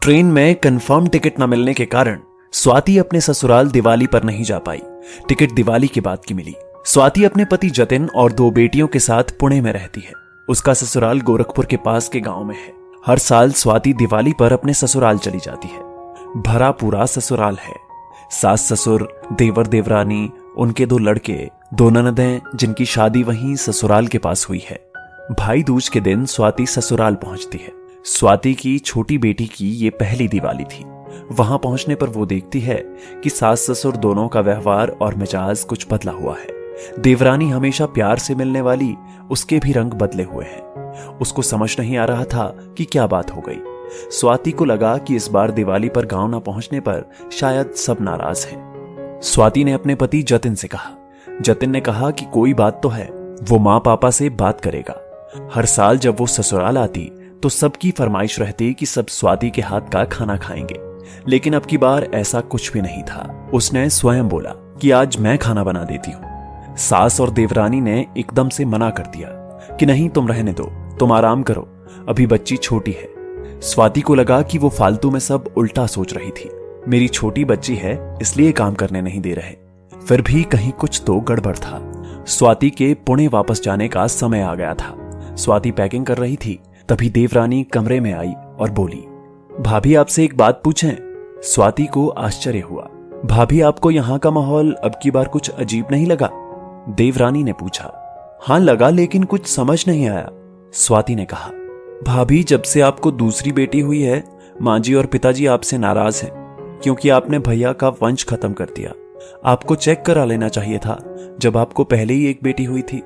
Train में confirm ticket न मिलने के कारण स्वाति अपने ससुराल दिवाली पर नहीं जा पाई। टिकट दिवाली के बाद की मिली। स्वाति अपने पति जतिन और 2 बेटियों के साथ पुणे में रहती है। उसका ससुराल गोरखपुर के पास के गांव में है। हर साल स्वाति दिवाली पर अपने ससुराल चली जाती है। भरा पूरा ससुराल है। सास ससुर, देवर देवरानी, उनके 2 लड़के, 2 ननदें जिनकी शादी वहीं ससुराल के पास हुई है। भाई दूज के दिन स्वाति ससुराल पहुंचती है। स्वाति की छोटी बेटी की ये पहली दिवाली थी। वहां पहुंचने पर वो देखती है कि सास ससुर दोनों का व्यवहार और मिजाज कुछ बदला हुआ है। देवरानी हमेशा प्यार से मिलने वाली, उसके भी रंग बदले हुए हैं। उसको समझ नहीं आ रहा था कि क्या बात हो गई। स्वाति को लगा कि इस बार दिवाली पर गांव न पहुंचने पर शायद सब नाराज हैं। स्वाति ने अपने पति जतिन से कहा। जतिन ने कहा कि कोई बात तो है, वो माँ पापा से बात करेगा। हर साल जब वो ससुराल आती तो सबकी फरमाइश रहती कि सब स्वाति के हाथ का खाना खाएंगे, लेकिन अब की बार ऐसा कुछ भी नहीं था। उसने स्वयं बोला कि आज मैं खाना बना देती हूँ। सास और देवरानी ने एकदम से मना कर दिया कि नहीं, तुम रहने दो, तुम आराम करो, अभी बच्ची छोटी है। स्वाति को लगा कि वो फालतू में सब उल्टा सोच रही थी। मेरी छोटी बच्ची है इसलिए काम करने नहीं दे रहे। फिर भी कहीं कुछ तो गड़बड़ था। स्वाति के पुणे वापस जाने का समय आ गया था। स्वाति पैकिंग कर रही थी, तभी देवरानी कमरे में आई और बोली, भाभी आपसे एक बात पूछें? स्वाति को आश्चर्य हुआ। भाभी आपको यहाँ का माहौल अब की बार कुछ अजीब नहीं लगा? देवरानी ने पूछा। हाँ लगा, लेकिन कुछ समझ नहीं आया, स्वाति ने कहा। भाभी जब से आपको दूसरी बेटी हुई है, माँ जी और पिताजी आपसे नाराज हैं क्योंकि आपने भैया का वंश खत्म कर दिया। आपको चेक करा लेना चाहिए था जब आपको पहले ही एक बेटी हुई थी।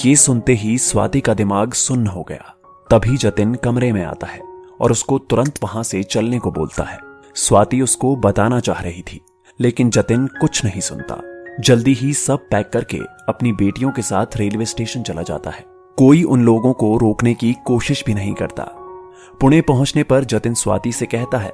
ये सुनते ही स्वाति का दिमाग सुन्न हो गया। तभी जतिन कमरे में आता है और उसको तुरंत वहां से चलने को बोलता है। स्वाति उसको बताना चाह रही थी, लेकिन जतिन कुछ नहीं सुनता। जल्दी ही सब पैक करके अपनी बेटियों के साथ रेलवे स्टेशन चला जाता है। कोई उन लोगों को रोकने की कोशिश भी नहीं करता। पुणे पहुंचने पर जतिन स्वाति से कहता है,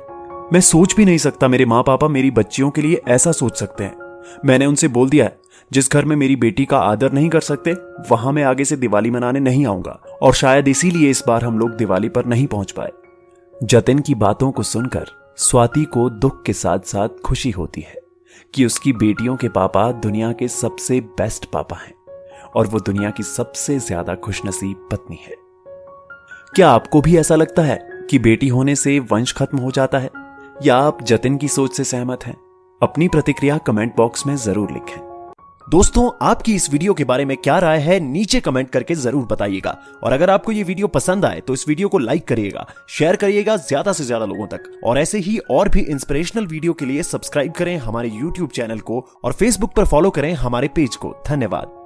मैं सोच भी नहीं सकता मेरे माँ पापा मेरी बच्चियों के लिए ऐसा सोच सकते हैं। मैंने उनसे बोल दिया है, जिस घर में मेरी बेटी का आदर नहीं कर सकते वहां मैं आगे से दिवाली मनाने नहीं आऊंगा, और शायद इसीलिए इस बार हम लोग दिवाली पर नहीं पहुंच पाए। जतिन की बातों को सुनकर स्वाति को दुख के साथ साथ खुशी होती है कि उसकी बेटियों के पापा दुनिया के सबसे बेस्ट पापा हैं और वो दुनिया की सबसे ज्यादा खुशनसीब पत्नी है। क्या आपको भी ऐसा लगता है कि बेटी होने से वंश खत्म हो जाता है, या आप जतिन की सोच से सहमत हैं? अपनी प्रतिक्रिया कमेंट बॉक्स में जरूर लिखें। दोस्तों, आपकी इस वीडियो के बारे में क्या राय है नीचे कमेंट करके जरूर बताइएगा। और अगर आपको ये वीडियो पसंद आए तो इस वीडियो को लाइक करिएगा, शेयर करिएगा ज्यादा से ज्यादा लोगों तक, और ऐसे ही और भी इंस्पिरेशनल वीडियो के लिए सब्सक्राइब करें हमारे YouTube चैनल को और Facebook पर फॉलो करें हमारे पेज को। धन्यवाद।